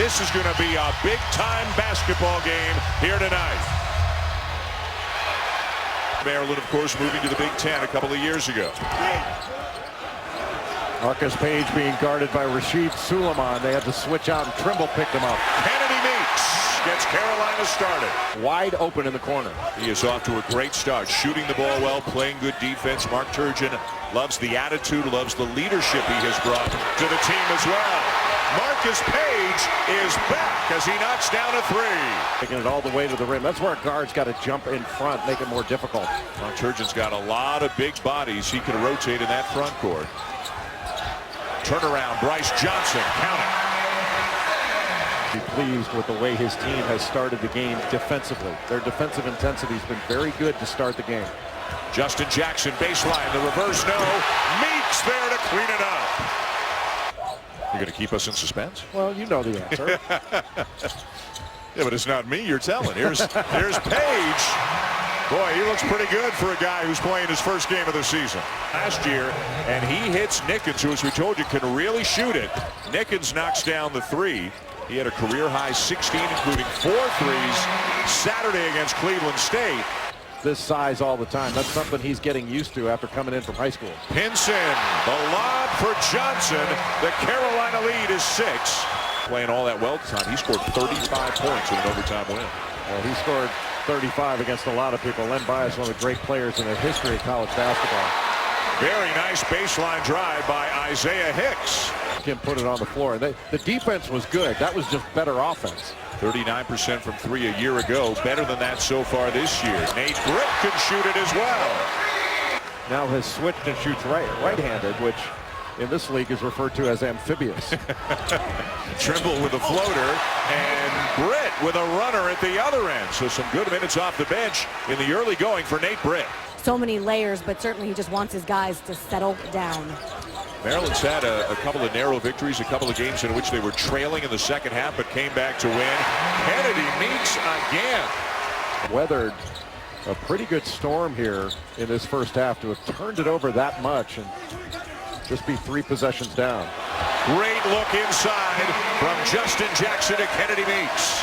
This is going to be a big-time basketball game here tonight. Maryland, of course, moving to the Big Ten a couple of years ago. Marcus Page being guarded by Rasheed Suleiman. They had to switch out, and Trimble picked him up. Kennedy Meeks gets Carolina started. Wide open in the corner. He is off to a great start, shooting the ball well, playing good defense. Mark Turgeon loves the attitude, loves the leadership he has brought to the team as well. Marcus Page is back as he knocks down a three. Taking it all the way to the rim. That's where a guard's got to jump in front, make it more difficult. Mark Turgeon's got a lot of big bodies he can rotate in that front court. Turnaround, Bryce Johnson, count it. Be pleased with the way his team has started the game defensively. Their defensive intensity has been very good to start the game. Justin Jackson, baseline, the reverse no. Meeks there to clean it up. You're going to keep us in suspense? Well, you know the answer. Yeah, but it's not me you're telling. Here's Page. Boy, he looks pretty good for a guy who's playing his first game of the season. Last year, and he hits Nickens, who, as we told you, can really shoot it. Nickens knocks down the three. He had a career-high 16, including 4 threes Saturday against Cleveland State. This size all the time. That's something he's getting used to after coming in from high school. Pinson, the lob for Johnson. The Carolina lead is 6. Playing all that well tonight. He scored 35 points in an overtime win. Well, he scored 35 against a lot of people. Len Bias, one of the great players in the history of college basketball. Very nice baseline drive by Isaiah Hicks. Can put it on the floor. The defense was good. That was just better offense. 39% from 3 a year ago. Better than that so far this year. Nate Britt can shoot it as well. Now has switched and shoots right-handed, which in this league is referred to as amphibious. Trimble with a floater and Britt with a runner at the other end. So some good minutes off the bench in the early going for Nate Britt. So many layers, but certainly he just wants his guys to settle down. Maryland's had a couple of narrow victories, a couple of games in which they were trailing in the second half, but came back to win. Kennedy Meeks again. Weathered a pretty good storm here in this first half to have turned it over that much and just be 3 possessions down. Great look inside from Justin Jackson to Kennedy Meeks.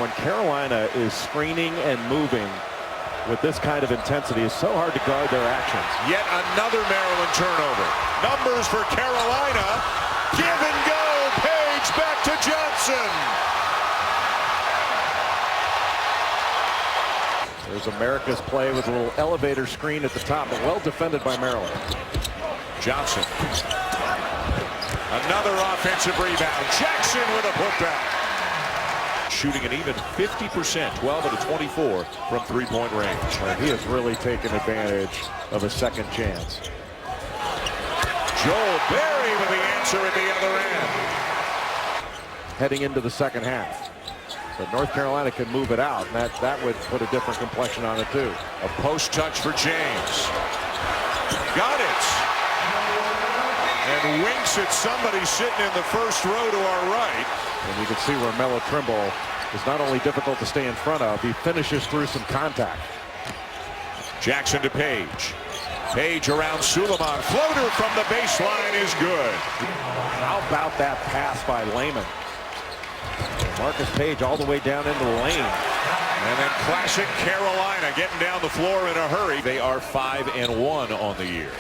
When Carolina is screening and moving with this kind of intensity, it's so hard to guard their actions. Yet another Maryland turnover. Numbers for Carolina. Give and go. Page back to Johnson. There's America's play with a little elevator screen at the top, but well defended by Maryland. Johnson. Another offensive rebound. Jackson with a putback. Shooting an even 50%, 12 out of 24 from 3-point range. And he has really taken advantage of a second chance. Joel Berry with the answer at the other end. Heading into the second half. But North Carolina can move it out, and that would put a different complexion on it too. A post touch for James. Got it. And winks at somebody sitting in the first row to our right. And you can see where Melo Trimble is not only difficult to stay in front of, he finishes through some contact. Jackson to Page. Page around Suleiman. Floater from the baseline is good. How about that pass by Lehman? Marcus Page all the way down into the lane. And then classic Carolina getting down the floor in a hurry. They are 5-1 on the year.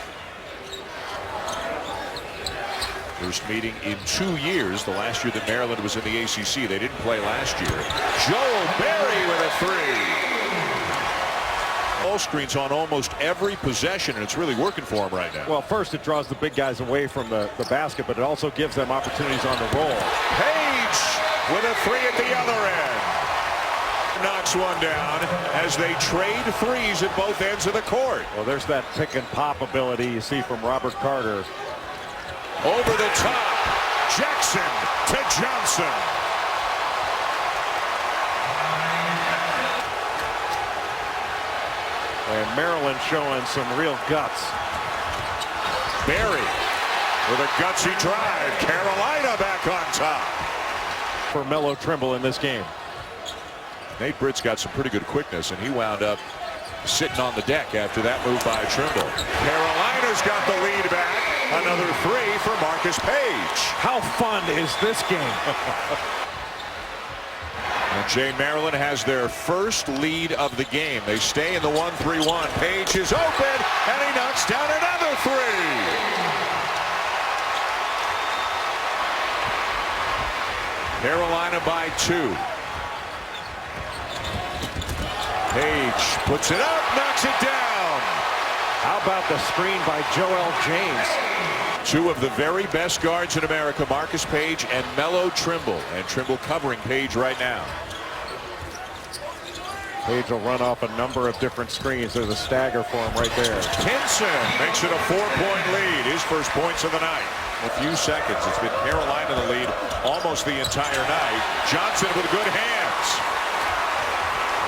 First meeting in 2 years. The last year that Maryland was in the ACC. They didn't play last year. Joel Berry with a three. Ball screens on almost every possession, and it's really working for him right now. Well, first it draws the big guys away from the basket, but it also gives them opportunities on the roll. Page with a three at the other end. Knocks one down as they trade threes at both ends of the court. Well, there's that pick and pop ability you see from Robert Carter. Over the top, Jackson to Johnson. And Maryland showing some real guts. Berry with a gutsy drive. Carolina back on top. For Melo Trimble in this game. Nate Britt's got some pretty good quickness, and he wound up sitting on the deck after that move by Trimble. Carolina's got the lead back. Another three for Marcus Page. How fun is this game? And Jay, Maryland has their first lead of the game. They stay in the 1-3-1. Page is open, and he knocks down another three. Carolina by 2. Page puts it up, knocks it down. How about the screen by Joel James? Two of the very best guards in America, Marcus Page and Melo Trimble. And Trimble covering Page right now. Page will run off a number of different screens. There's a stagger for him right there. Pinson makes it a 4-point lead. His first points of the night. A few seconds. It's been Carolina in the lead almost the entire night. Johnson with good hands.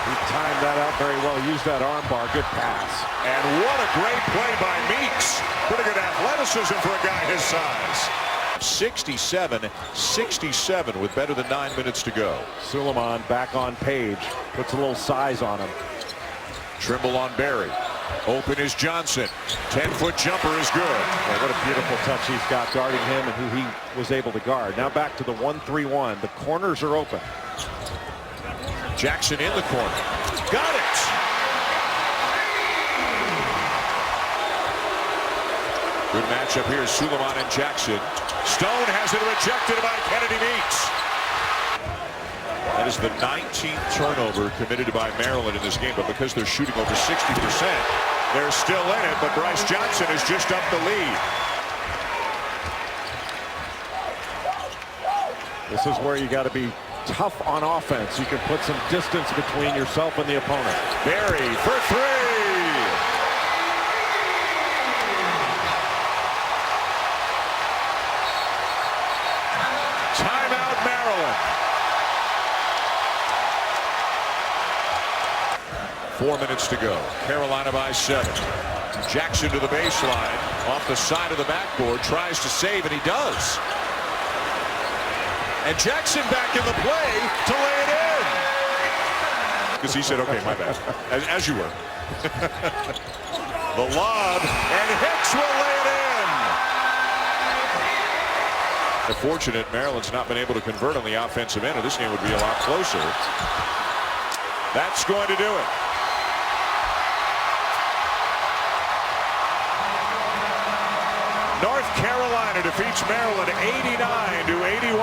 He timed that out very well. Used that arm bar. Good pass. And what a great play by Meeks. Pretty good athleticism for a guy his size. 67-67 with better than 9 minutes to go. Suleiman back on Page. Puts a little size on him. Trimble on Barry. Open is Johnson. 10-foot jumper is good. Well, what a beautiful touch he's got guarding him and who he was able to guard. Now back to the 1-3-1. The corners are open. Jackson in the corner. Got it. Good matchup here. Suleiman and Jackson. Stone has it rejected by Kennedy Meeks. That is the 19th turnover committed by Maryland in this game, but because they're shooting over 60%, they're still in it, but Bryce Johnson has just upped the lead. This is where you got to be tough on offense. You can put some distance between yourself and the opponent. Barry for three. Timeout, Maryland. 4 minutes to go. Carolina by 7. Jackson to the baseline. Off the side of the backboard. Tries to save, and he does. And Jackson back in the play to lay it in. Because he said, okay, my bad. As you were. The lob, and Hicks will lay it in. Unfortunate, Maryland's not been able to convert on the offensive end, or this game would be a lot closer. That's going to do it. North Carolina defeats Maryland 89-81.